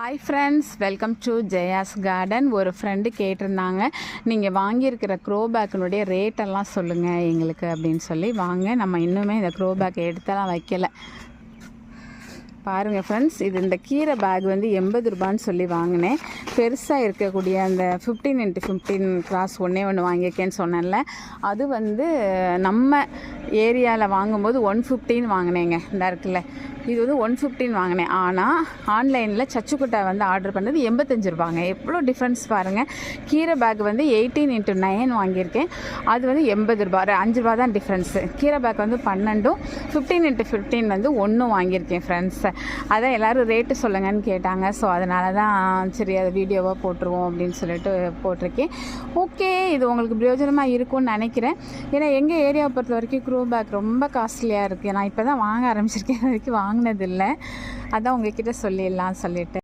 Hi friends, welcome to Jaya's garden. ஒரு friend கேட்டிருந்தாங்க, நீங்கள் வாங்கியிருக்கிற க்ரோ பேக்கினுடைய ரேட்டெல்லாம் சொல்லுங்கள் எங்களுக்கு அப்படின்னு சொல்லி. வாங்க, நம்ம இன்னுமே இந்த க்ரோ பேக் எடுத்தெல்லாம் வைக்கலை. பாருங்கள் ஃப்ரெண்ட்ஸ், இந்த கீரை பேக் வந்து 80 ரூபான்னு சொல்லி வாங்கினேன். பெருசாக இருக்கக்கூடிய அந்த 15x15 கிராஸ் ஒன்று வாங்கியிருக்கேன்னு சொன்னேன்ல, அது வந்து நம்ம ஏரியாவில் வாங்கும்போது 115 வாங்கினேங்க. இந்த இருக்குல்ல, இது வந்து 115 வாங்கினேன். ஆனால் ஆன்லைனில் சச்சுக்குட்டை வந்து ஆர்டர் பண்ணது 85 ரூபாங்க. எவ்வளோ டிஃப்ரென்ஸ் பாருங்கள். கீரை பேக் வந்து 18x9 வாங்கியிருக்கேன், அது வந்து 80 ரூபா, 5 ரூபா தான் டிஃப்ரென்ஸு. கீரை பேக் வந்து 12, 15x15 வந்து 1 வாங்கியிருக்கேன் ஃப்ரெண்ட்ஸ். அதான் எல்லோரும் ரேட்டு சொல்லுங்கன்னு கேட்டாங்க. ஸோ அதனால தான் சரி அதை வீடியோவாக போட்டுருவோம் அப்படின்னு சொல்லிட்டு போட்டிருக்கேன். ஓகே, இது உங்களுக்கு பிரயோஜனமாக இருக்கும்னு நினைக்கிறேன். ஏன்னா எங்கள் ஏரியாவை பொறுத்த வரைக்கும் க்ரோ பேக் ரொம்ப காஸ்ட்லியாக இருக்குது. நான் இப்போ தான் வாங்க ஆரம்பிச்சிருக்கேன், வரைக்கும் வாங்கினதில்லை. அதான் உங்ககிட்ட சொல்லிடலாம் சொல்லிட்டு